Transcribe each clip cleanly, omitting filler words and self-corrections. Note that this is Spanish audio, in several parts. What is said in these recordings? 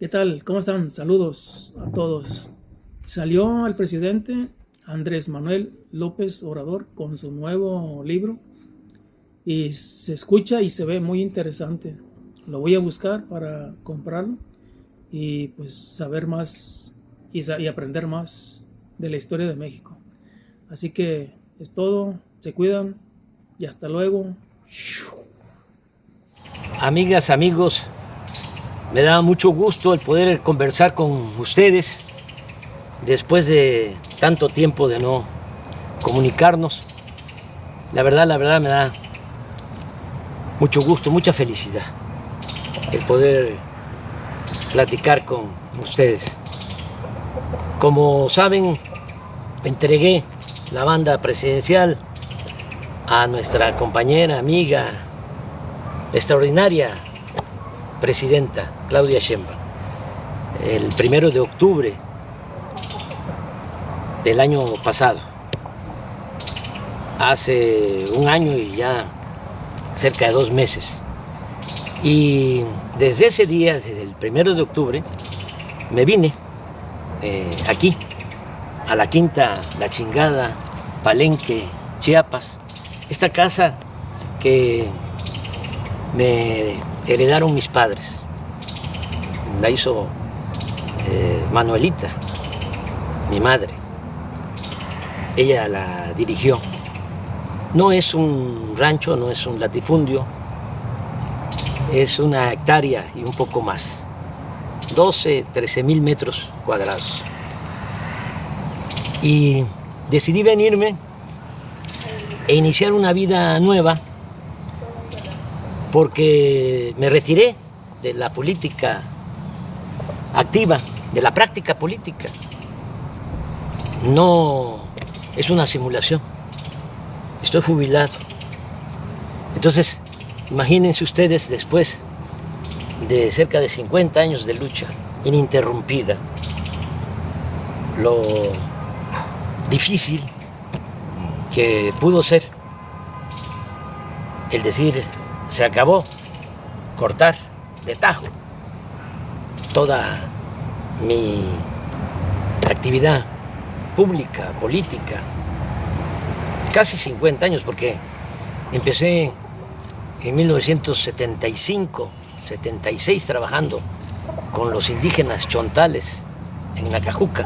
¿Qué tal? ¿Cómo están? Saludos a todos. Salió el presidente Andrés Manuel López Obrador con su nuevo libro y se escucha y se ve muy interesante. Lo voy a buscar para comprarlo y pues saber más y aprender más de la historia de México. Así que es todo, se cuidan y hasta luego. Amigas, amigos, me da mucho gusto el poder conversar con ustedes después de tanto tiempo de no comunicarnos. La verdad me da mucho gusto, mucha felicidad el poder platicar con ustedes. Como saben, entregué la banda presidencial a nuestra compañera, amiga, extraordinaria presidenta Claudia Sheinbaum el 1 de octubre del año pasado. Hace un año y ya cerca de 2 meses. Y desde ese día, desde el 1 de octubre, me vine aquí, a la Quinta La Chingada, Palenque, Chiapas. Esta casa que me heredaron mis padres. La hizo Manuelita, mi madre. Ella la dirigió. No es un rancho, no es un latifundio, es una hectárea y un poco más. 13,000 metros cuadrados. Y decidí venirme e iniciar una vida nueva porque me retiré de la política activa, de la práctica política. No es una simulación. Estoy jubilado. Entonces, imagínense ustedes después de cerca de 50 años de lucha ininterrumpida, lo difícil que pudo ser el decir, se acabó, cortar de tajo toda mi actividad pública, política, casi 50 años, porque empecé en 1975, 76 trabajando con los indígenas chontales en Nacajuca.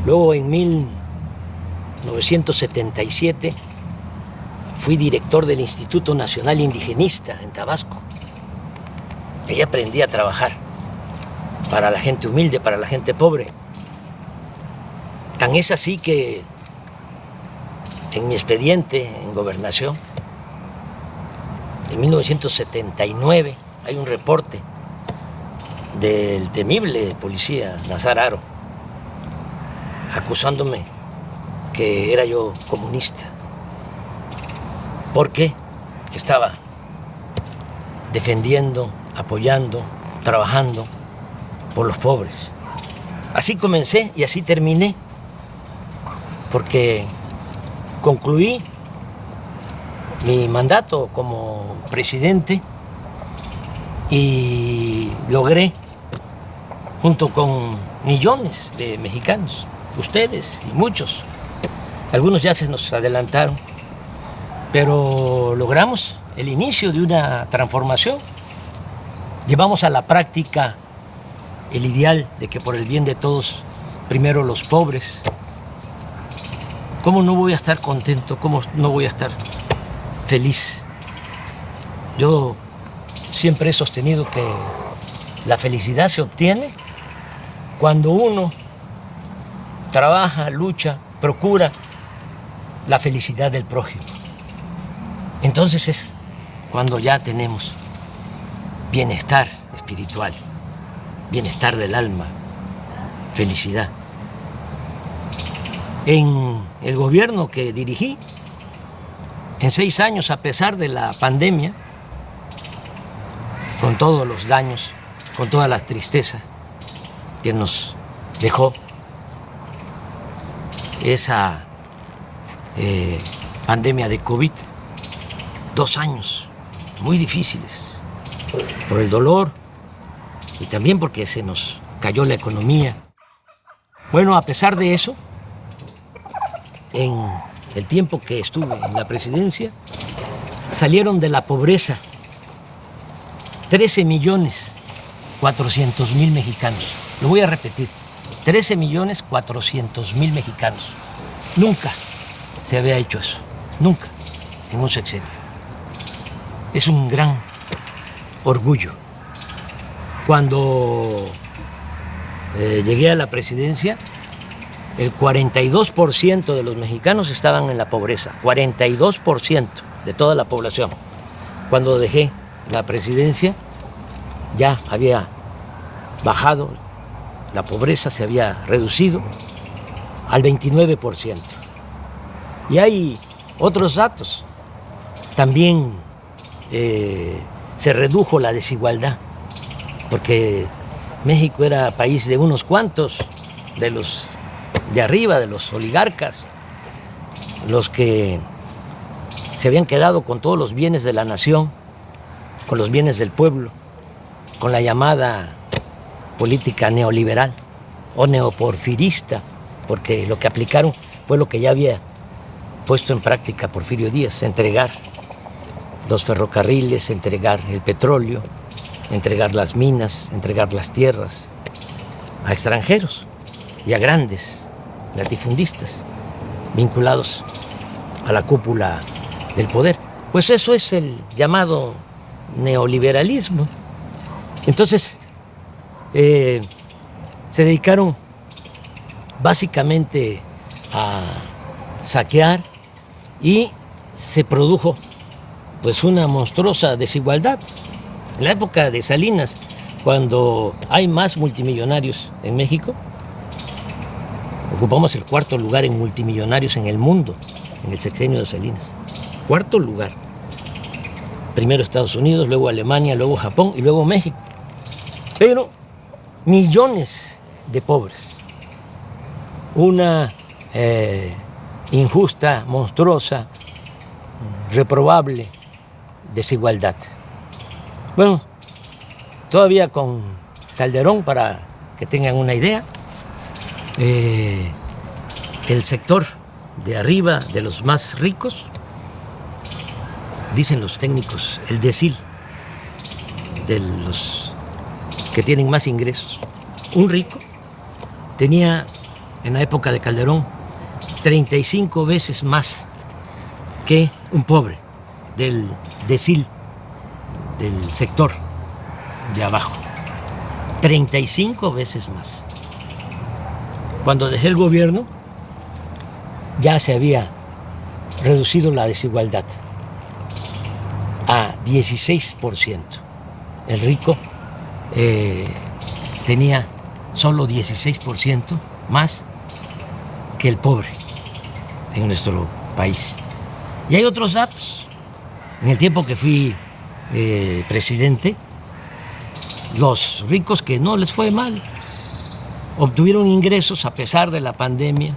Luego en 1977 fui director del Instituto Nacional Indigenista en Tabasco. Ahí aprendí a trabajar para la gente humilde, para la gente pobre. Tan es así que en mi expediente en Gobernación, en 1979, hay un reporte del temible policía Nazar Haro acusándome que era yo comunista, porque estaba defendiendo, apoyando, trabajando por los pobres. Así comencé y así terminé, porque concluí mi mandato como presidente y logré, junto con millones de mexicanos, ustedes y muchos, algunos ya se nos adelantaron, pero logramos el inicio de una transformación. Llevamos a la práctica el ideal de que por el bien de todos, primero los pobres. ¿Cómo no voy a estar contento? ¿Cómo no voy a estar feliz? Yo siempre he sostenido que la felicidad se obtiene cuando uno trabaja, lucha, procura la felicidad del prójimo. Entonces es cuando ya tenemos bienestar espiritual, bienestar del alma, felicidad. En el gobierno que dirigí, en 6 años, a pesar de la pandemia, con todos los daños, con toda la tristeza que nos dejó esa pandemia de COVID, 2 años muy difíciles, por el dolor y también porque se nos cayó la economía. Bueno, a pesar de eso, en el tiempo que estuve en la presidencia, salieron de la pobreza 13.400.000 mexicanos. Lo voy a repetir, 13.400.000 mexicanos. Nunca se había hecho eso, nunca, en un sexenio. Es un gran orgullo. Cuando llegué a la presidencia, el 42% de los mexicanos estaban en la pobreza, 42% de toda la población. Cuando dejé la presidencia, ya había bajado, la pobreza se había reducido al 29%. Y hay otros datos. También se redujo la desigualdad, porque México era país de unos cuantos, de los de arriba, de los oligarcas, los que se habían quedado con todos los bienes de la nación, con los bienes del pueblo, con la llamada política neoliberal o neoporfirista, porque lo que aplicaron fue lo que ya había puesto en práctica Porfirio Díaz: entregar los ferrocarriles, entregar el petróleo, entregar las minas, entregar las tierras a extranjeros y a grandes latifundistas vinculados a la cúpula del poder. Pues eso es el llamado neoliberalismo. Entonces, se dedicaron básicamente a saquear y se produjo pues una monstruosa desigualdad. En la época de Salinas, cuando hay más multimillonarios en México, ocupamos el 4.º lugar en multimillonarios en el mundo, en el sexenio de Salinas. 4.º lugar. Primero Estados Unidos, luego Alemania, luego Japón y luego México. Pero millones de pobres. Una injusta, monstruosa, reprobable desigualdad. Bueno, todavía con Calderón, para que tengan una idea, el sector de arriba, de los más ricos, dicen los técnicos, el decil de los que tienen más ingresos. Un rico tenía en la época de Calderón 35 veces más que un pobre del decil, del sector de abajo. 35 veces más. Cuando dejé el gobierno, ya se había reducido la desigualdad a 16%. El rico tenía solo 16% más que el pobre en nuestro país. Y hay otros datos. En el tiempo que fui presidente, los ricos que no les fue mal obtuvieron ingresos a pesar de la pandemia,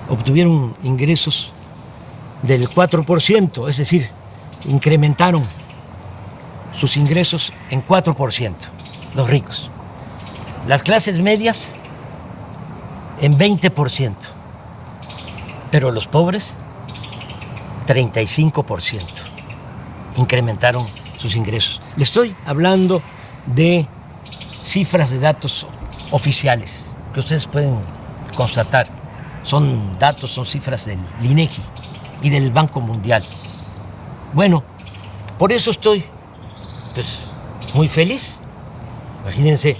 obtuvieron ingresos del 4%, es decir, incrementaron sus ingresos en 4%, los ricos. Las clases medias en 20%, pero los pobres 35% incrementaron sus ingresos. Le estoy hablando de cifras de datos oficiales que ustedes pueden constatar. Son datos, son cifras del INEGI y del Banco Mundial. Bueno, por eso estoy pues muy feliz. Imagínense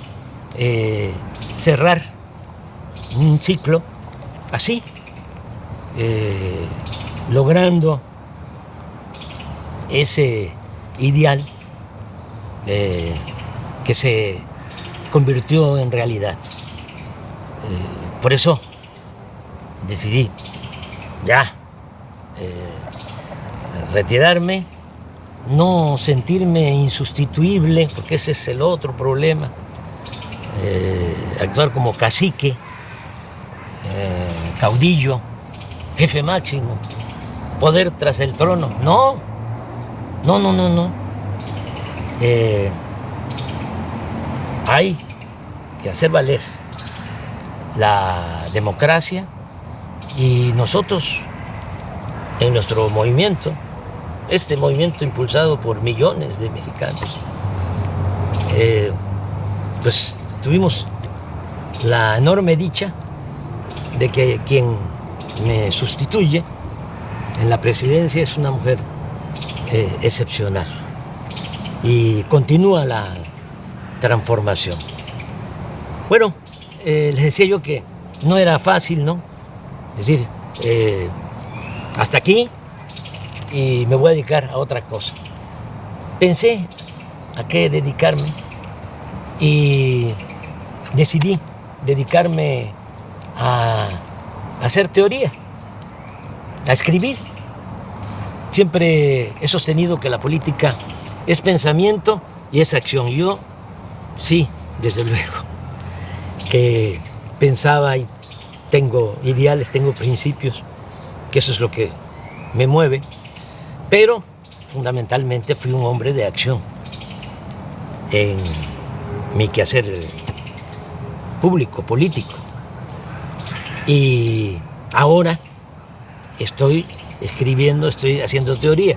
cerrar un ciclo así, logrando ese ideal que se convirtió en realidad. Por eso decidí ya retirarme, no sentirme insustituible, porque ese es el otro problema, actuar como cacique, caudillo, jefe máximo, poder tras el trono. No. Hay que hacer valer la democracia, y nosotros en nuestro movimiento, este movimiento impulsado por millones de mexicanos, pues tuvimos la enorme dicha de que quien me sustituye en la presidencia es una mujer excepcional, y continúa la transformación. Bueno, les decía yo que no era fácil, ¿no? Es decir, hasta aquí, y me voy a dedicar a otra cosa. Pensé a qué dedicarme y decidí dedicarme a hacer teoría, a escribir. Siempre he sostenido que la política es pensamiento y es acción. Yo sí, desde luego, que pensaba y tengo ideales, tengo principios, que eso es lo que me mueve, pero fundamentalmente fui un hombre de acción en mi quehacer público, político. Y ahora estoy escribiendo, estoy haciendo teoría.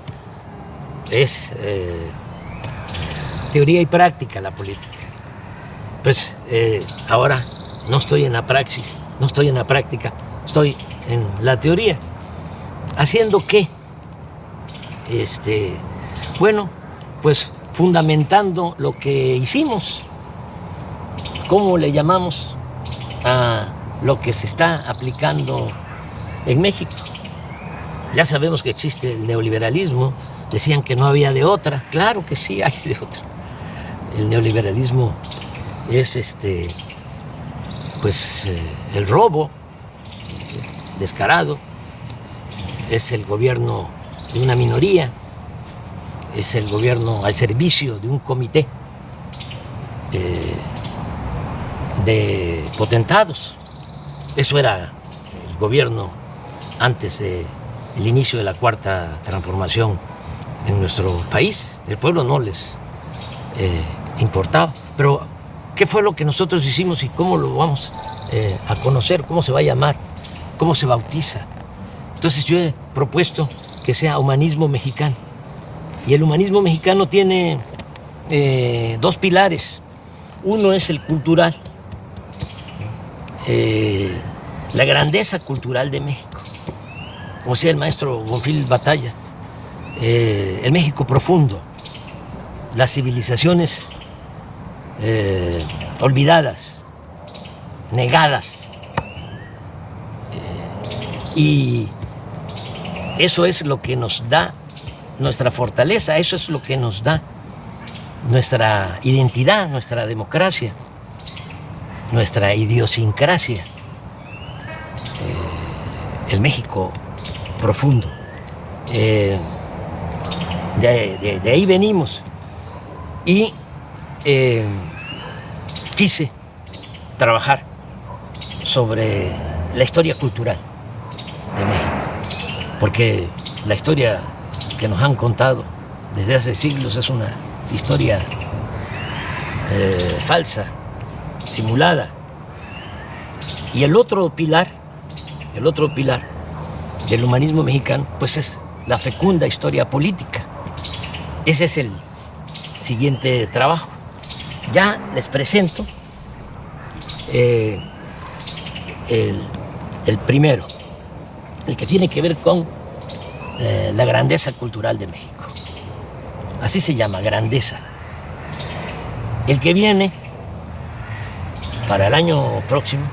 Es teoría y práctica la política. Pues ahora no estoy en la praxis, no estoy en la práctica, estoy en la teoría. ¿Haciendo qué? Bueno, pues fundamentando lo que hicimos. ¿Cómo le llamamos a lo que se está aplicando en México? Ya sabemos que existe el neoliberalismo. Decían que no había de otra. Claro que sí hay de otra. El neoliberalismo es el robo descarado, es el gobierno de una minoría, es el gobierno al servicio de un comité de potentados. Eso era el gobierno antes del inicio de la Cuarta Transformación en nuestro país. El pueblo no les importaba. Pero ¿qué fue lo que nosotros hicimos y cómo lo vamos a conocer? ¿Cómo se va a llamar? ¿Cómo se bautiza? Entonces yo he propuesto que sea humanismo mexicano. Y el humanismo mexicano tiene dos pilares. Uno es el cultural, la grandeza cultural de México. Como decía el maestro Bonfil Batalla, el México profundo, las civilizaciones olvidadas, negadas. Y eso es lo que nos da nuestra fortaleza, eso es lo que nos da nuestra identidad, nuestra democracia, nuestra idiosincrasia. El México profundo. De ahí venimos. Y quise trabajar sobre la historia cultural de México, porque la historia que nos han contado desde hace siglos es una historia falsa, simulada. Y el otro pilar del humanismo mexicano, pues es la fecunda historia política. Ese es el siguiente trabajo. Ya les presento el primero, el que tiene que ver con la grandeza cultural de México. Así se llama, grandeza. El que viene para el año próximo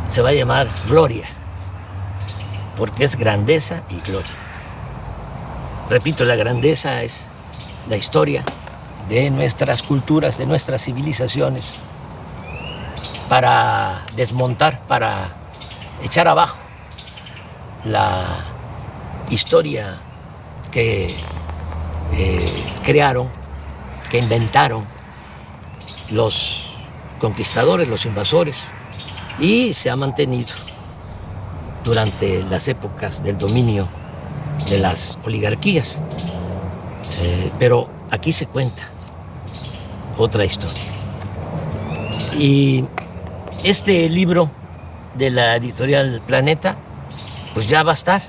se va a llamar gloria, porque es grandeza y gloria. Repito, la grandeza es la historia de nuestras culturas, de nuestras civilizaciones, para desmontar, para echar abajo la historia que crearon, que inventaron los conquistadores, los invasores, y se ha mantenido durante las épocas del dominio de las oligarquías. Pero aquí se cuenta otra historia. Y este libro de la editorial Planeta, pues ya va a estar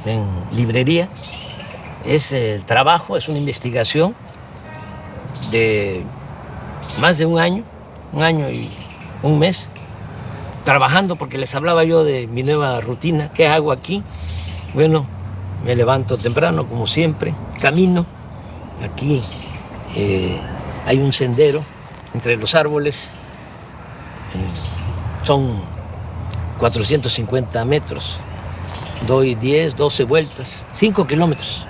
en librería. Es el trabajo, es una investigación de más de un año y un mes, trabajando, porque les hablaba yo de mi nueva rutina. ¿Qué hago aquí? Bueno, me levanto temprano, como siempre, camino. Aquí hay un sendero entre los árboles, son 450 metros, doy 10, 12 vueltas, 5 kilómetros,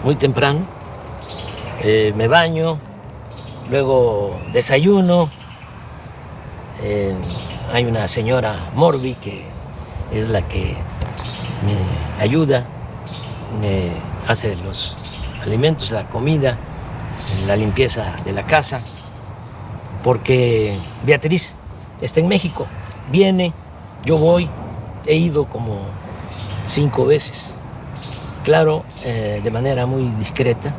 muy temprano. Me baño, luego desayuno. Hay una señora Morbi que es la que me ayuda, me hace los alimentos, la comida, la limpieza de la casa, porque Beatriz está en México, viene, yo voy, he ido como 5 veces, claro, de manera muy discreta,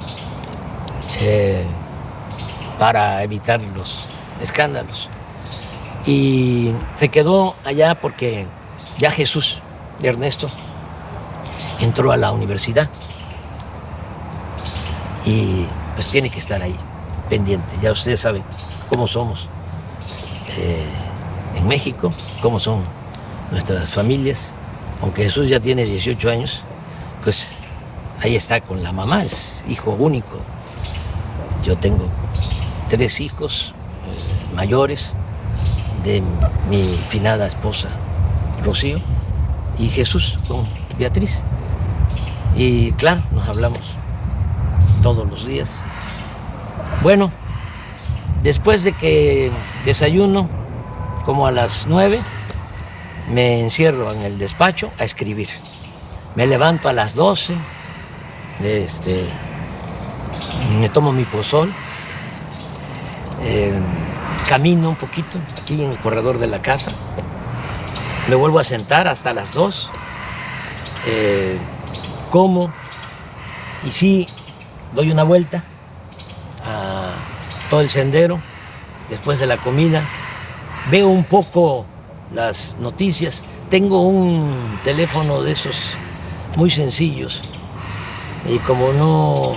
para evitar los escándalos. Y se quedó allá porque ya Jesús de Ernesto entró a la universidad y pues tiene que estar ahí, pendiente. Ya ustedes saben cómo somos en México, cómo son nuestras familias. Aunque Jesús ya tiene 18 años, pues ahí está con la mamá, es hijo único. Yo tengo 3 hijos mayores de mi finada esposa Rocío y Jesús con Beatriz. Y claro, nos hablamos todos los días. Bueno, después de que desayuno, como a las 9, me encierro en el despacho a escribir. Me levanto a las 12, me tomo mi pozol, camino un poquito aquí en el corredor de la casa, me vuelvo a sentar hasta las 2, como y sí doy una vuelta a todo el sendero después de la comida, veo un poco las noticias. Tengo un teléfono de esos muy sencillos y como no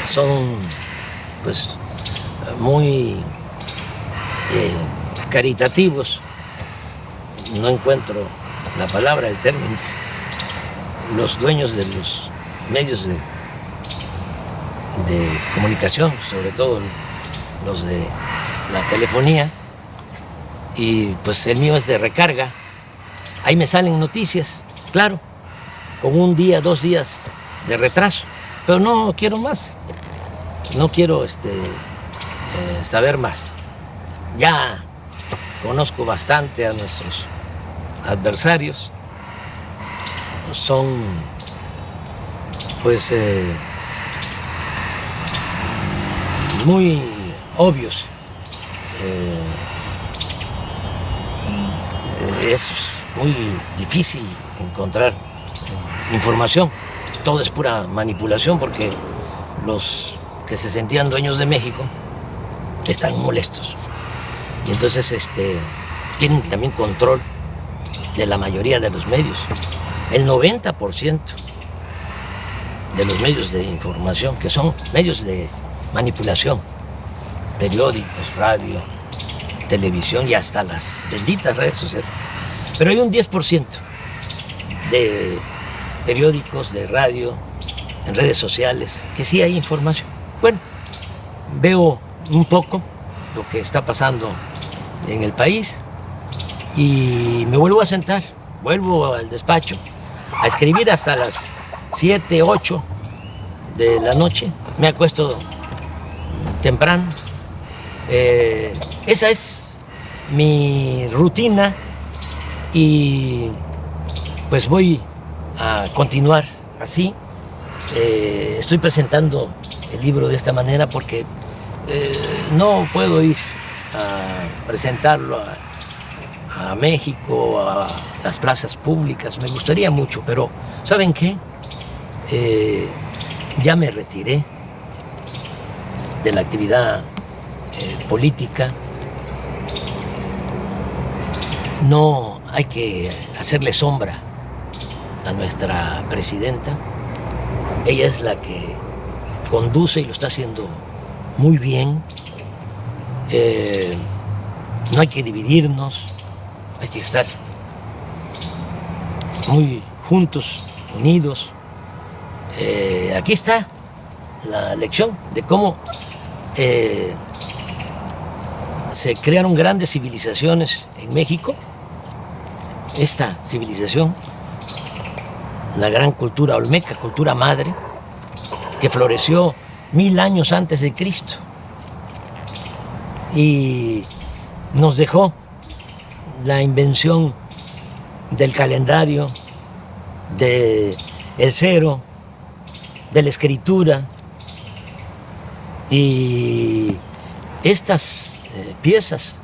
son pues muy caritativos, no encuentro la palabra, el término. Los dueños de los medios de comunicación, sobre todo los de la telefonía, y pues el mío es de recarga, ahí me salen noticias, claro, con 1 día, 2 días de retraso, pero no quiero más, no quiero saber más. Ya conozco bastante a nuestros adversarios, son pues muy obvios. Es muy difícil encontrar información. Todo es pura manipulación porque los que se sentían dueños de México están molestos. Y entonces tienen también control de la mayoría de los medios. El 90% de los medios de información, que son medios de manipulación, periódicos, radio, televisión y hasta las benditas redes sociales. Pero hay un 10% de periódicos, de radio, en redes sociales, que sí hay información. Bueno, veo un poco lo que está pasando en el país y me vuelvo a sentar, vuelvo al despacho a escribir hasta las 7, 8 de la noche. Me acuesto temprano. Esa es mi rutina y pues voy a continuar así. Estoy presentando el libro de esta manera porque no puedo ir a presentarlo a México, a las plazas públicas. Me gustaría mucho, pero ¿saben qué? Ya me retiré de la actividad política. No hay que hacerle sombra a nuestra presidenta. Ella es la que conduce y lo está haciendo muy bien. No hay que dividirnos, hay que estar muy juntos, unidos. Aquí está la lección de cómo se crearon grandes civilizaciones en México. Esta civilización, la gran cultura olmeca, cultura madre, que floreció 1000 años antes de Cristo y nos dejó la invención del calendario, del cero, de la escritura, y estas piezas,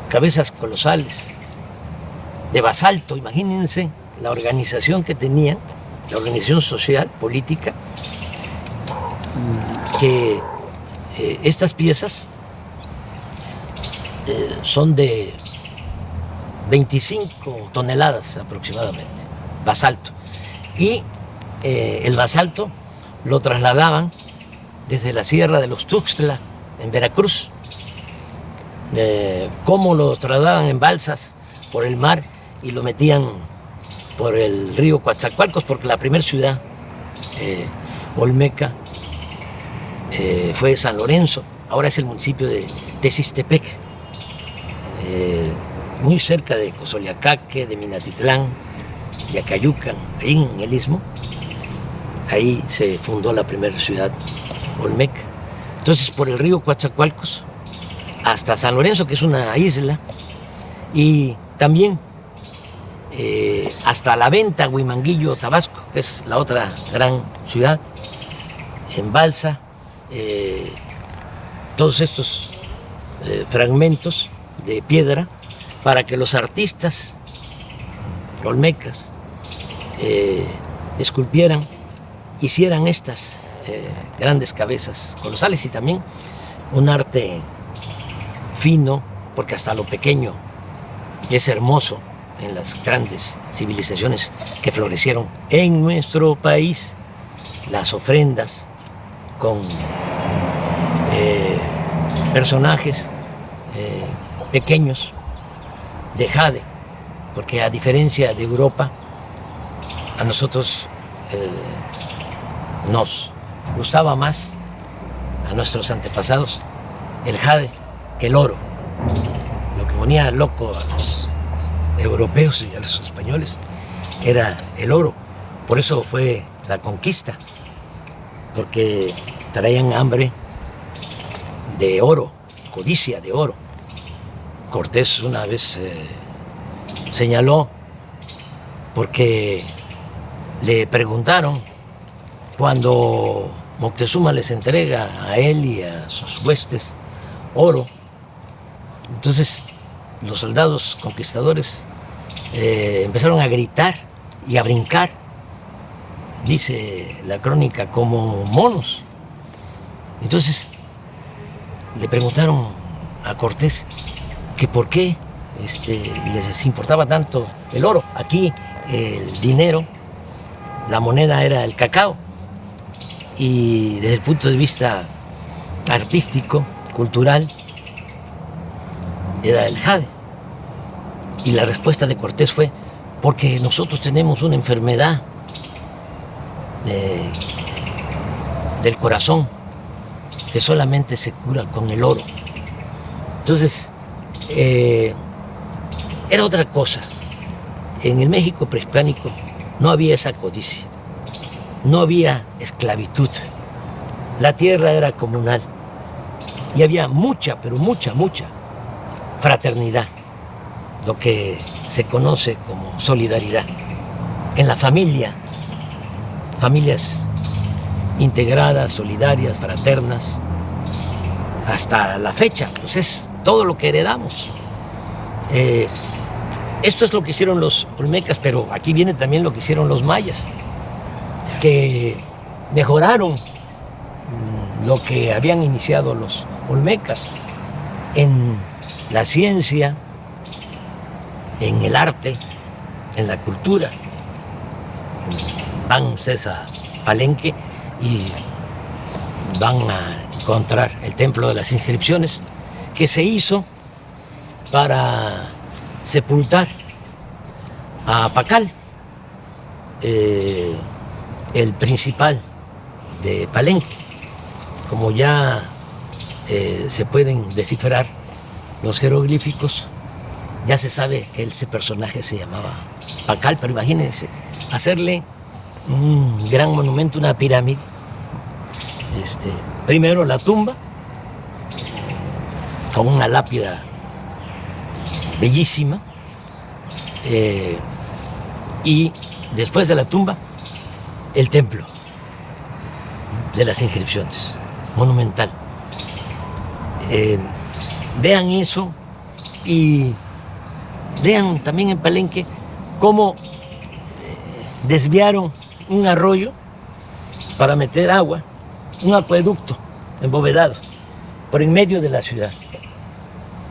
cabezas colosales de basalto, imagínense la organización que tenían, la organización social, política, que estas piezas son de 25 toneladas aproximadamente, basalto. Y el basalto lo trasladaban desde la Sierra de los Tuxtla, en Veracruz. Cómo lo trasladaban en balsas por el mar y lo metían por el río Coatzacoalcos, porque la primera ciudad olmeca fue San Lorenzo, ahora es el municipio de Texistepec, muy cerca de Cozoleacaque, de Minatitlán, de Acayucan, ahí en el Istmo. Ahí se fundó la primera ciudad olmeca. Entonces, por el río Coatzacoalcos hasta San Lorenzo, que es una isla, y también hasta La Venta, Huimanguillo, Tabasco, que es la otra gran ciudad, en balsa. Todos estos fragmentos de piedra para que los artistas olmecas esculpieran, hicieran estas grandes cabezas colosales, y también un arte fino, porque hasta lo pequeño es hermoso en las grandes civilizaciones que florecieron en nuestro país. Las ofrendas con personajes pequeños de jade, porque a diferencia de Europa, a nosotros nos gustaba más, a nuestros antepasados, el jade que el oro. Lo que ponía loco a los europeos y a los españoles era el oro. Por eso fue la conquista, porque traían hambre de oro, codicia de oro. Cortés una vez señaló, porque le preguntaron cuando Moctezuma les entrega a él y a sus huestes oro. Entonces los soldados conquistadores empezaron a gritar y a brincar, dice la crónica, como monos. Entonces le preguntaron a Cortés que por qué les importaba tanto el oro. Aquí el dinero, la moneda era el cacao, y desde el punto de vista artístico, cultural, era el jade. Y la respuesta de Cortés fue: porque nosotros tenemos una enfermedad del corazón que solamente se cura con el oro. Entonces, era otra cosa. En el México prehispánico no había esa codicia, no había esclavitud, la tierra era comunal y había mucha, pero mucha fraternidad, lo que se conoce como solidaridad. En la familia, familias integradas, solidarias, fraternas, hasta la fecha, pues es todo lo que heredamos. Esto es lo que hicieron los olmecas, pero aquí viene también lo que hicieron los mayas, que mejoraron lo que habían iniciado los olmecas en la ciencia, en el arte, en la cultura. Van ustedes a Palenque y van a encontrar el Templo de las Inscripciones, que se hizo para sepultar a Pacal, el principal de Palenque. Como ya se pueden descifrar los jeroglíficos, ya se sabe que ese personaje se llamaba Pacal, pero imagínense, hacerle un gran monumento, una pirámide. Primero la tumba, con una lápida bellísima, y después de la tumba, el templo de las inscripciones, monumental. Vean eso y vean también en Palenque cómo desviaron un arroyo para meter agua, un acueducto embovedado por en medio de la ciudad.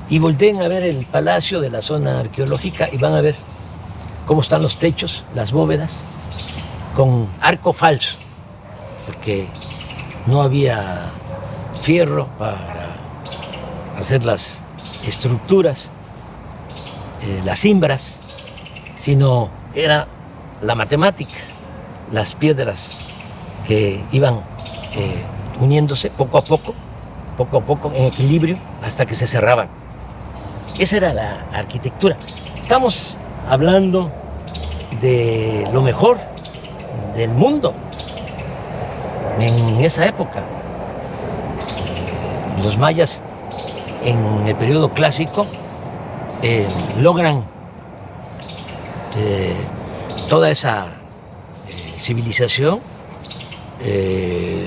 Y volteen a ver el palacio de la zona arqueológica y van a ver cómo están los techos, las bóvedas, con arco falso, porque no había fierro para hacer las estructuras, las cimbras, sino era la matemática, las piedras que iban uniéndose poco a poco, en equilibrio, hasta que se cerraban. Esa era la arquitectura. Estamos hablando de lo mejor del mundo en esa época. Los mayas en el periodo clásico logran toda esa civilización,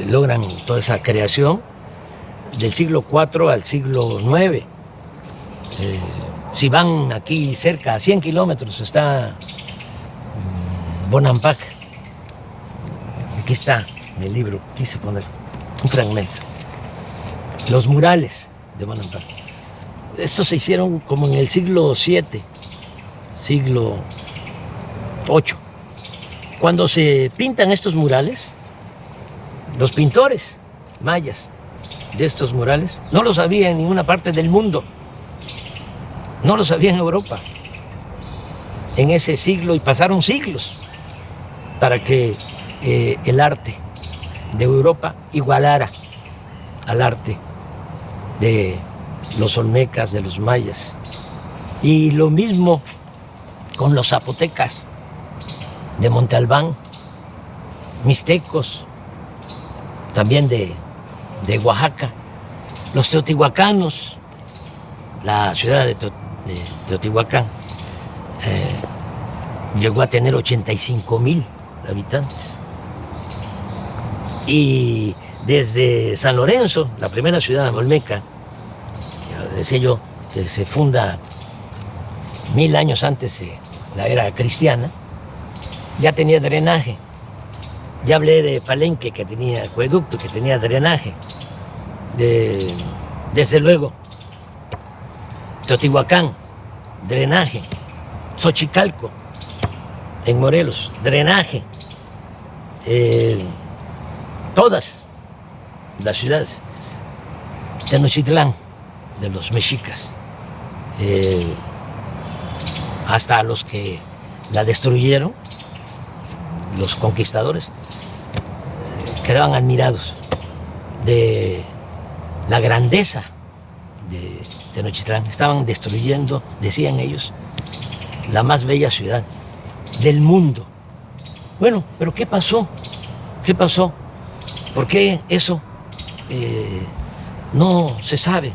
logran toda esa creación del siglo IV al siglo IX. Si van aquí cerca, a 100 kilómetros, está Bonampak. Aquí está en el libro, quise poner un fragmento. Los murales de Bonampak. Estos se hicieron como en el siglo VII, siglo VIII. Cuando se pintan estos murales, los pintores mayas de estos murales no los había en ninguna parte del mundo. No lo sabía en Europa en ese siglo, y pasaron siglos para que el arte de Europa igualara al arte de los olmecas, de los mayas. Y lo mismo con los zapotecas de Monte Albán, mixtecos, también de Oaxaca, los teotihuacanos, la ciudad de Teotihuacán llegó a tener 85,000 habitantes. Y desde San Lorenzo, la primera ciudad olmeca, decía yo, que se funda 1000 años antes de la era cristiana, ya tenía drenaje. Ya hablé de Palenque, que tenía acueducto, que tenía drenaje. Desde luego, Teotihuacán, drenaje. Xochicalco, en Morelos, drenaje. Todas las ciudades. Tenochtitlán, de los mexicas, hasta los que la destruyeron, los conquistadores, quedaban admirados de la grandeza de Tenochtitlán. Estaban destruyendo, decían ellos, la más bella ciudad del mundo. Bueno, pero ¿qué pasó? ¿Qué pasó? ¿Por qué eso no se sabe?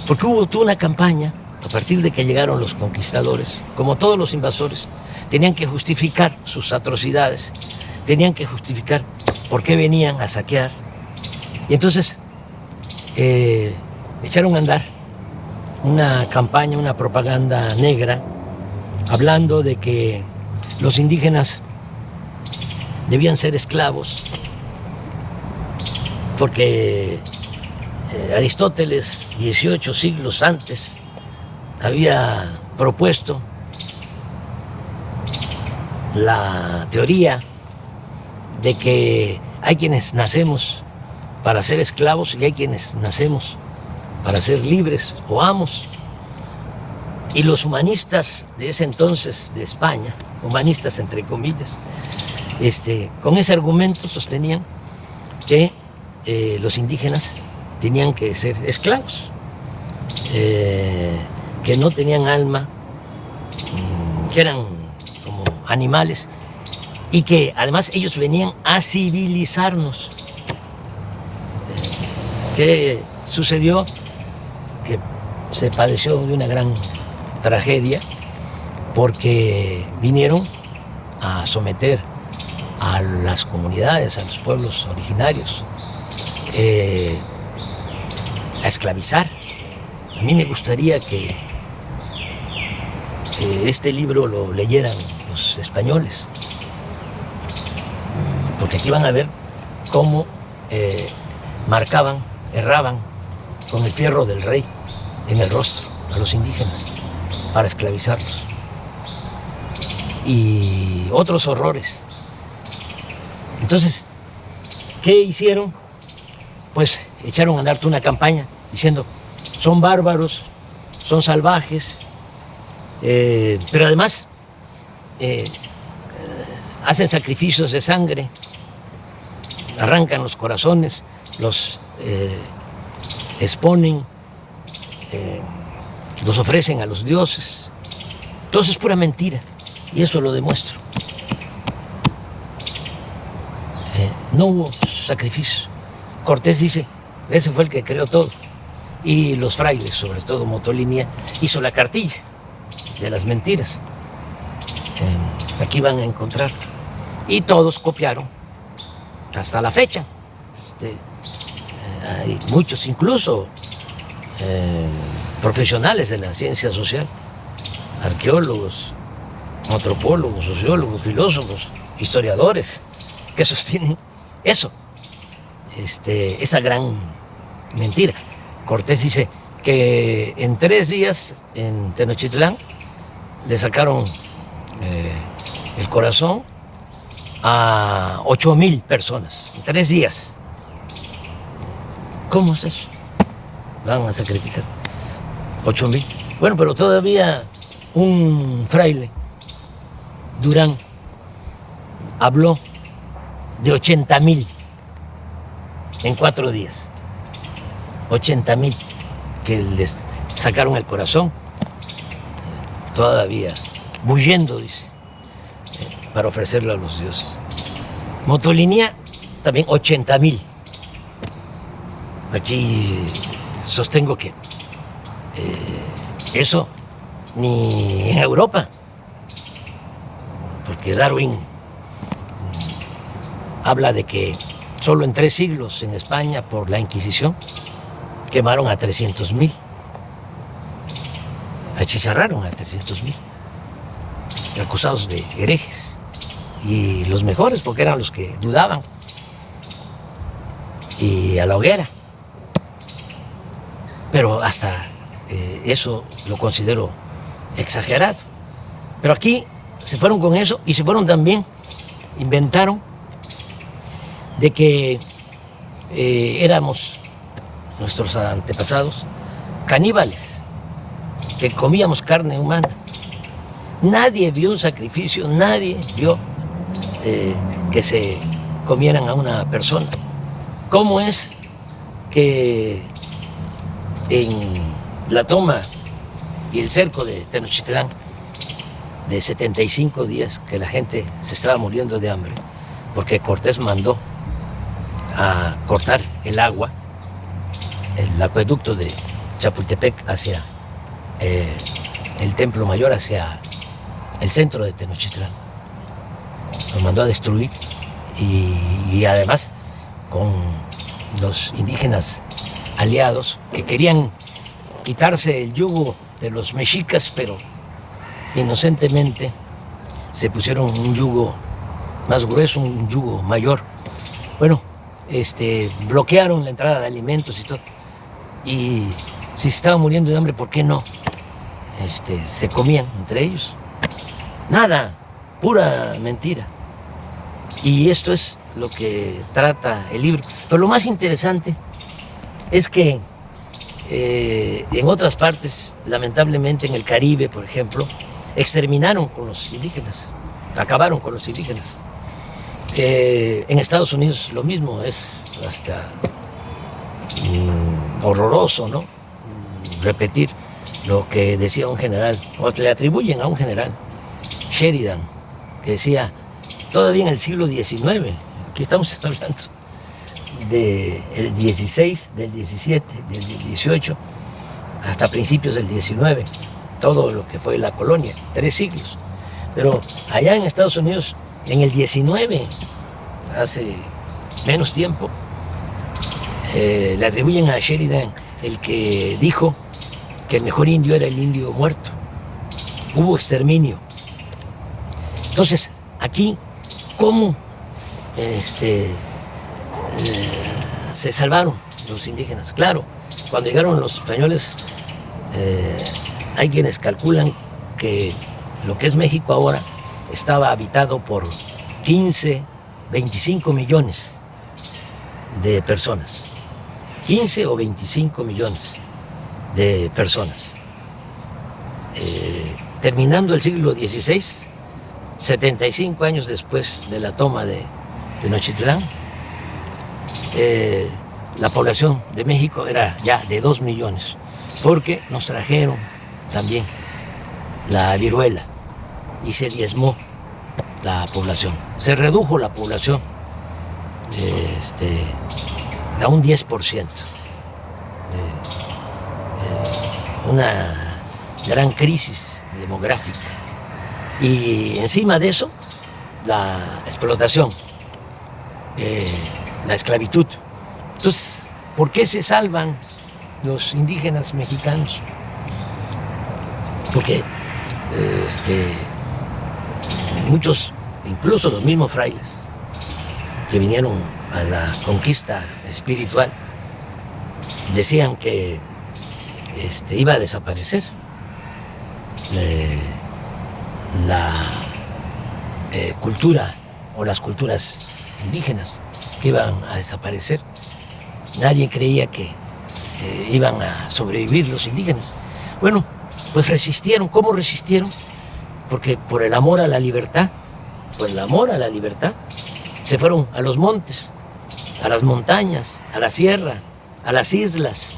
Porque hubo toda una campaña, a partir de que llegaron los conquistadores, como todos los invasores, tenían que justificar sus atrocidades, tenían que justificar por qué venían a saquear. Y entonces echaron a andar una campaña, una propaganda negra, hablando de que los indígenas debían ser esclavos, porque Aristóteles, 18 siglos antes, había propuesto la teoría de que hay quienes nacemos para ser esclavos y hay quienes nacemos para ser libres o amos. Y los humanistas de ese entonces de España, humanistas entre comillas, con ese argumento sostenían que los indígenas tenían que ser esclavos, que no tenían alma, que eran como animales y que además ellos venían a civilizarnos. ¿Qué sucedió? Que se padeció de una gran tragedia porque vinieron a someter a las comunidades, a los pueblos originarios, a esclavizar. A mí me gustaría que este libro lo leyeran los españoles, porque aquí van a ver cómo marcaban, erraban con el fierro del rey en el rostro a los indígenas para esclavizarlos. Y otros horrores. Entonces, ¿qué hicieron? Pues echaron a andar toda una campaña diciendo, son bárbaros, son salvajes, pero además hacen sacrificios de sangre, arrancan los corazones, los exponen, los ofrecen a los dioses. Todo eso es pura mentira y eso lo demuestro. No hubo sacrificio. Cortés dice, ese fue el que creó todo. Y los frailes, sobre todo Motolinia, hizo la cartilla de las mentiras. Aquí van a encontrar. Y todos copiaron hasta la fecha. Hay muchos, incluso profesionales de la ciencia social, arqueólogos, antropólogos, sociólogos, filósofos, historiadores, que sostienen eso, esa gran mentira. Cortés dice que en 3 días en Tenochtitlán le sacaron el corazón a 8,000 personas, en 3 días. ¿Cómo es eso? Van a sacrificar 8,000. Bueno, pero todavía un fraile, Durán, habló de 80,000 en 4 días. 80,000 que les sacaron el corazón, todavía bullendo, dice, para ofrecerlo a los dioses. Motolinia, también 80,000. Aquí sostengo que eso ni en Europa, porque Darwin habla de que solo en 3 siglos en España, por la Inquisición, quemaron a 300,000. Achicharraron a 300,000, acusados de herejes. Y los mejores, porque eran los que dudaban. Y a la hoguera. Pero hasta eso lo considero exagerado. Pero aquí se fueron con eso y se fueron también, inventaron de que éramos, nuestros antepasados, caníbales, que comíamos carne humana. Nadie vio un sacrificio, nadie vio que se comieran a una persona. ¿Cómo es que en la toma y el cerco de Tenochtitlán, de 75 días que la gente se estaba muriendo de hambre, porque Cortés mandó a cortar el agua, el acueducto de Chapultepec hacia el Templo Mayor, hacia el centro de Tenochtitlán? Lo mandó a destruir y además con los indígenas aliados que querían quitarse el yugo de los mexicas, pero inocentemente se pusieron un yugo más grueso, un yugo mayor. Bueno, bloquearon la entrada de alimentos y todo. Y si se estaban muriendo de hambre, ¿por qué no? Se comían entre ellos. Nada, pura mentira. Y esto es lo que trata el libro. Pero lo más interesante es que en otras partes, lamentablemente en el Caribe, por ejemplo, exterminaron con los indígenas, acabaron con los indígenas. En Estados Unidos lo mismo, es hasta horroroso, ¿no? Repetir lo que decía un general, o le atribuyen a un general, Sheridan, que decía, todavía en el siglo XIX, aquí estamos hablando del 16, del 17, del 18, hasta principios del 19, todo lo que fue la colonia, 3 siglos. Pero allá en Estados Unidos, en el 19, hace menos tiempo, le atribuyen a Sheridan el que dijo que el mejor indio era el indio muerto. Hubo exterminio. Entonces, aquí, ¿cómo se salvaron los indígenas? Claro, cuando llegaron los españoles, hay quienes calculan que lo que es México ahora estaba habitado por 15, 25 millones de personas. 15 o 25 millones de personas. Terminando el siglo XVI, 75 años después de la toma de Tenochtitlán, la población de México era ya de 2 millones, porque nos trajeron también la viruela y se diezmó la población. Se redujo la población a un 10%. Una gran crisis demográfica. Y encima de eso, la explotación, la esclavitud. Entonces, ¿por qué se salvan los indígenas mexicanos? Porque muchos, incluso los mismos frailes, que vinieron a la conquista espiritual, decían que iba a desaparecer la cultura o las culturas indígenas, que iban a desaparecer. Nadie creía que iban a sobrevivir los indígenas. Bueno, pues resistieron. ¿Cómo resistieron? Porque por el amor a la libertad, se fueron a los montes, a las montañas, a la sierra, a las islas,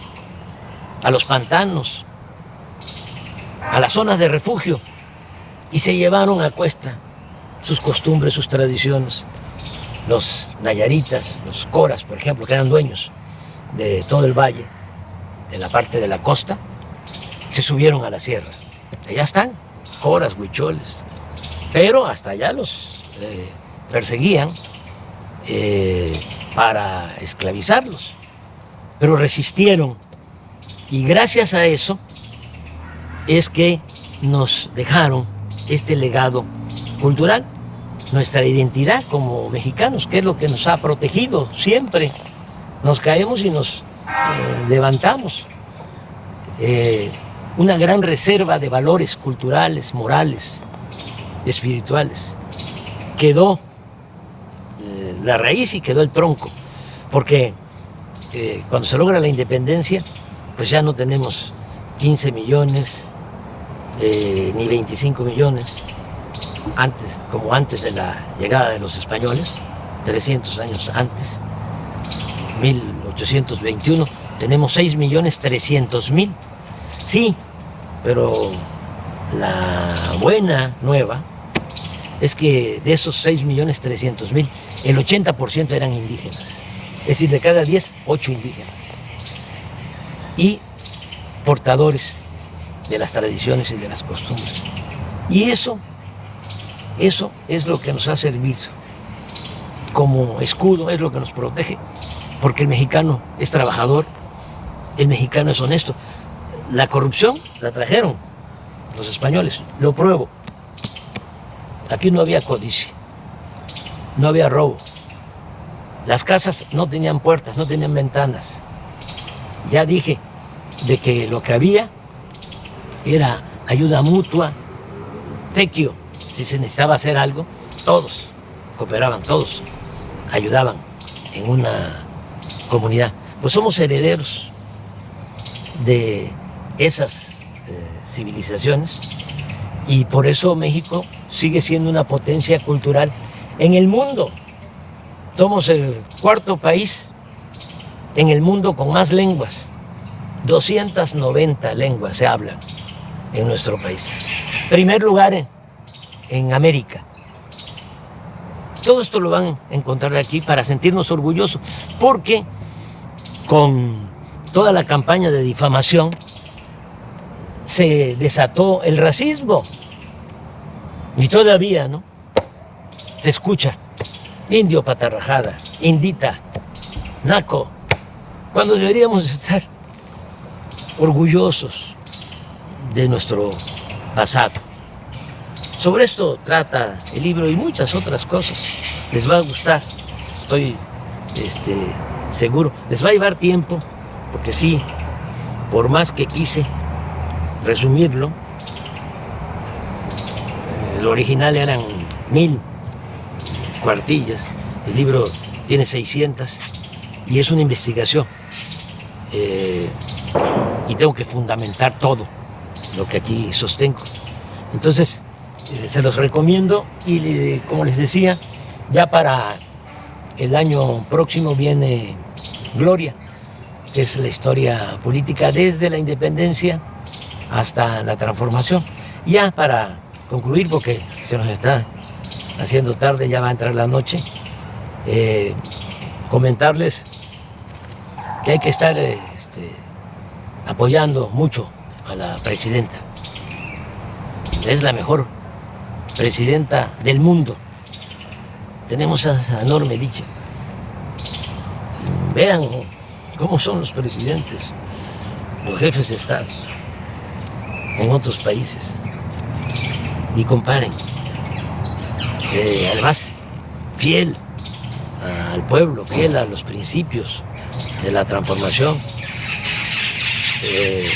a los pantanos, a las zonas de refugio, y se llevaron a cuesta sus costumbres, sus tradiciones. Los nayaritas, los coras, por ejemplo, que eran dueños de todo el valle, de la parte de la costa, se subieron a la sierra. Allá están, coras, huicholes, pero hasta allá los perseguían para esclavizarlos, pero resistieron, y gracias a eso es que nos dejaron este legado cultural, nuestra identidad como mexicanos, que es lo que nos ha protegido siempre. Nos caemos y nos levantamos. Una gran reserva de valores culturales, morales, espirituales. Quedó la raíz y quedó el tronco, porque cuando se logra la independencia, pues ya no tenemos 15 millones, ni 25 millones, como antes de la llegada de los españoles, 300 años antes, 1821, tenemos 6.300.000. Sí, pero la buena nueva es que de esos 6.300.000, el 80% eran indígenas. Es decir, de cada 10, 8 indígenas. Y portadores de las tradiciones y de las costumbres. Y eso es lo que nos ha servido como escudo, es lo que nos protege, porque el mexicano es trabajador, el mexicano es honesto. La corrupción la trajeron los españoles, lo pruebo. Aquí no había codicia, no había robo, Las casas no tenían puertas, no tenían ventanas. Ya dije de que lo que había era ayuda mutua, tequio. Si se necesitaba hacer algo, todos cooperaban, todos ayudaban en una comunidad. Pues somos herederos de esas civilizaciones y por eso México sigue siendo una potencia cultural en el mundo. Somos el cuarto país en el mundo con más lenguas. 290 lenguas se hablan en nuestro país. Primer lugar en América. Todo esto lo van a encontrar aquí para sentirnos orgullosos, porque con toda la campaña de difamación se desató el racismo. Y todavía, ¿no? Se escucha indio patarrajada, indita, naco, cuando deberíamos estar orgullosos de nuestro pasado. Sobre esto trata el libro y muchas otras cosas. Les va a gustar, estoy seguro. Les va a llevar tiempo, porque sí, por más que quise resumirlo, el original eran 1000 cuartillas, el libro tiene 600 y es una investigación. Y tengo que fundamentar todo lo que aquí sostengo. Entonces, se los recomiendo y como les decía, ya para el año próximo viene Gloria, que es la historia política desde la independencia hasta la transformación. Ya para concluir, porque se nos está haciendo tarde, ya va a entrar la noche, comentarles que hay que estar apoyando mucho a la presidenta. Es la mejor presidenta del mundo. Tenemos a esa enorme dicha. Vean cómo son los presidentes, los jefes de Estado en otros países y comparen. Además, fiel al pueblo, fiel a los principios de la transformación,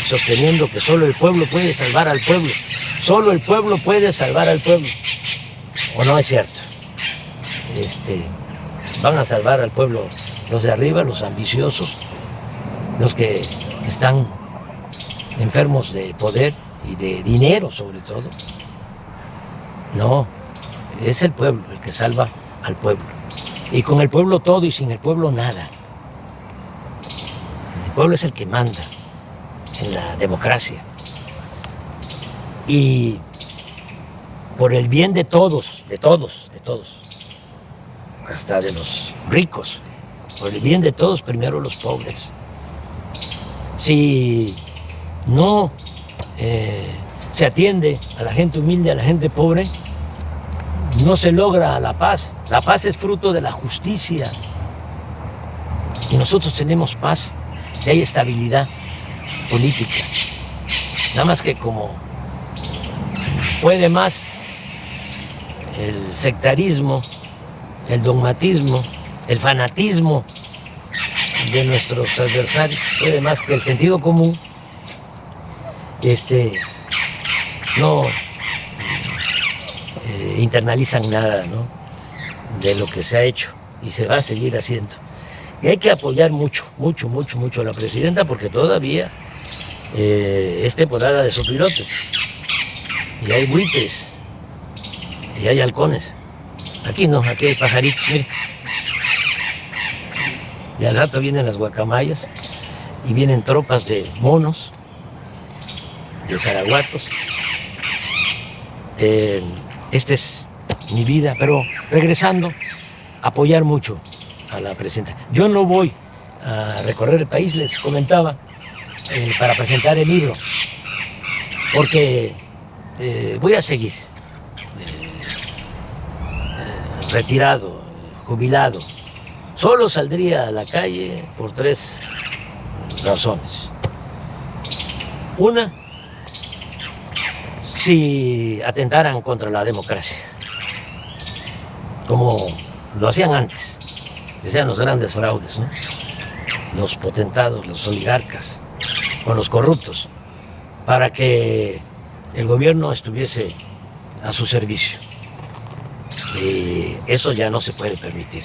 sosteniendo que solo el pueblo puede salvar al pueblo. Solo el pueblo puede salvar al pueblo. ¿O no es cierto? Van a salvar al pueblo los de arriba, los ambiciosos, los que están enfermos de poder y de dinero sobre todo. No, es el pueblo el que salva al pueblo. Y con el pueblo todo y sin el pueblo nada. El pueblo es el que manda en la democracia. Y por el bien de todos, hasta de los ricos, por el bien de todos, primero los pobres. Si no se atiende a la gente humilde, a la gente pobre, no se logra la paz. La paz es fruto de la justicia. Y nosotros tenemos paz y hay estabilidad política. Nada más que como puede más el sectarismo, el dogmatismo, el fanatismo de nuestros adversarios, puede más que el sentido común, no internalizan nada, ¿no?, de lo que se ha hecho y se va a seguir haciendo. Y hay que apoyar mucho a la presidenta, porque todavía es temporada de sopilotes. Y hay buitres, y hay halcones. Aquí no, aquí hay pajaritos, mire. Y al rato vienen las guacamayas, y vienen tropas de monos, de zaraguatos. Esta es mi vida, pero regresando, apoyar mucho a la presidenta. Yo no voy a recorrer el país, les comentaba, para presentar el libro, porque voy a seguir retirado, jubilado. Solo saldría a la calle por 3 razones. Una, si atentaran contra la democracia, como lo hacían antes, que sean los grandes fraudes, ¿no? Los potentados, los oligarcas, o los corruptos, para que el gobierno estuviese a su servicio. Y eso ya no se puede permitir,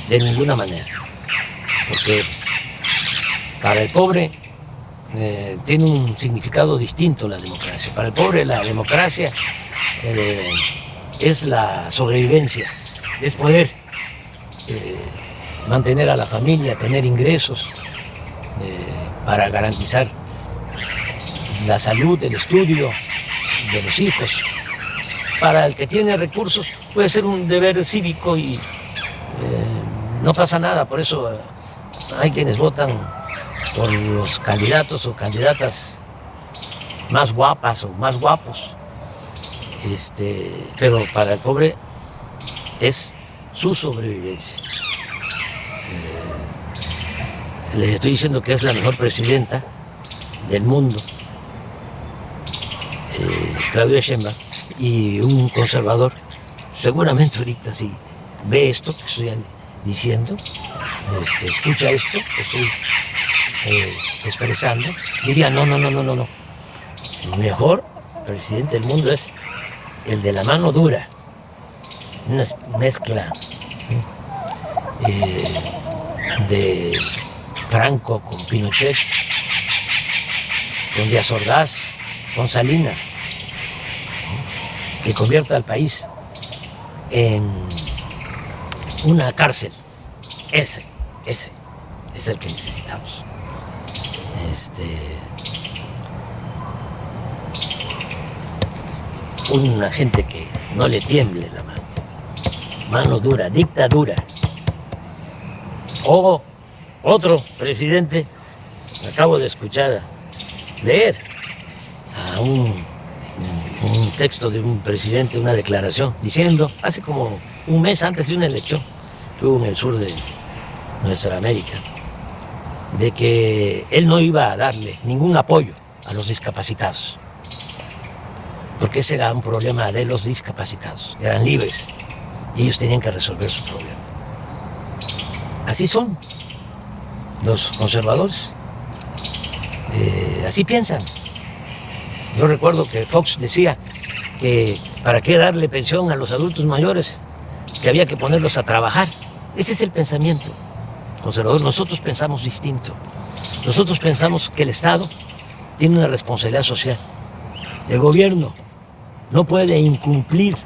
de ninguna manera, porque para el pobre tiene un significado distinto la democracia. Para el pobre la democracia es la sobrevivencia, es poder mantener a la familia, tener ingresos para garantizar la salud, el estudio de los hijos. Para el que tiene recursos puede ser un deber cívico y no pasa nada. Por eso hay quienes votan por los candidatos o candidatas más guapas o más guapos. Pero para el pobre es su sobrevivencia. Les estoy diciendo que es la mejor presidenta del mundo, Claudia Sheinbaum, y un conservador, seguramente ahorita si ve esto que estoy diciendo, escucha esto que estoy expresando, diría no. El mejor presidente del mundo es el de la mano dura, una mezcla de Franco con Pinochet, con Díaz Ordaz, con Salinas, que convierta al país en una cárcel. Ese es el que necesitamos. Una gente que no le tiemble la mano dura, dictadura. O otro presidente, acabo de escuchar leer a un texto de un presidente, una declaración, diciendo, hace como un mes antes de una elección que hubo en el sur de nuestra América, de que él no iba a darle ningún apoyo a los discapacitados, porque ese era un problema de los discapacitados, eran libres y ellos tenían que resolver su problema. Así son los conservadores, así piensan. Yo recuerdo que Fox decía que para qué darle pensión a los adultos mayores, que había que ponerlos a trabajar. Ese es el pensamiento conservador. Nosotros pensamos distinto. Nosotros pensamos que el Estado tiene una responsabilidad social. El gobierno no puede incumplir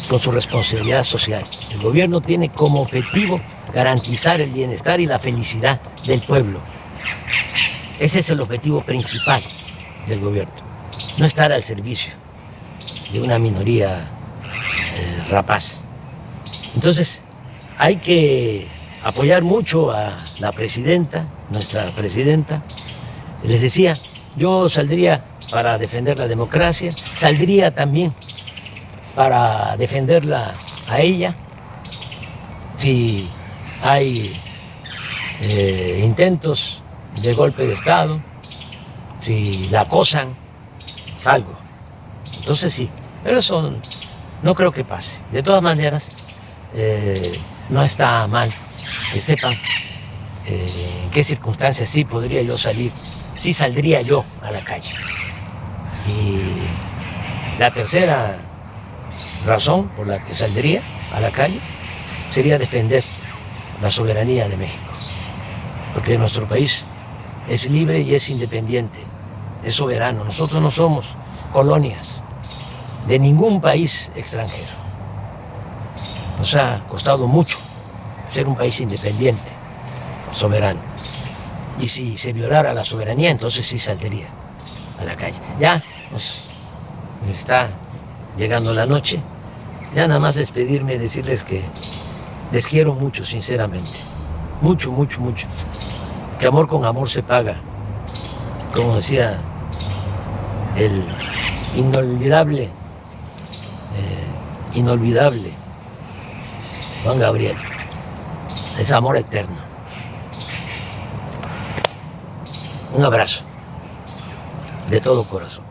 con su responsabilidad social. El gobierno tiene como objetivo garantizar el bienestar y la felicidad del pueblo. Ese es el objetivo principal del gobierno, no estar al servicio de una minoría rapaz. Entonces hay que apoyar mucho a la presidenta, nuestra presidenta. Les decía, yo saldría para defender la democracia, saldría también para defenderla a ella. Si hay intentos de golpe de Estado, si la acosan, salgo. Entonces sí, pero eso no creo que pase. De todas maneras, no está mal que sepan en qué circunstancias sí podría yo salir, sí saldría yo a la calle. Y la tercera razón por la que saldría a la calle sería defender la soberanía de México, porque nuestro país es libre y es independiente, es soberano. Nosotros no somos colonias de ningún país extranjero. Nos ha costado mucho ser un país independiente, soberano. Y si se violara la soberanía, entonces sí saldría a la calle. Ya nos está llegando la noche. Ya nada más despedirme, decirles que les quiero mucho, sinceramente. Mucho, mucho, mucho. Que amor con amor se paga. Como decía el inolvidable Juan Gabriel. Es amor eterno. Un abrazo de todo corazón.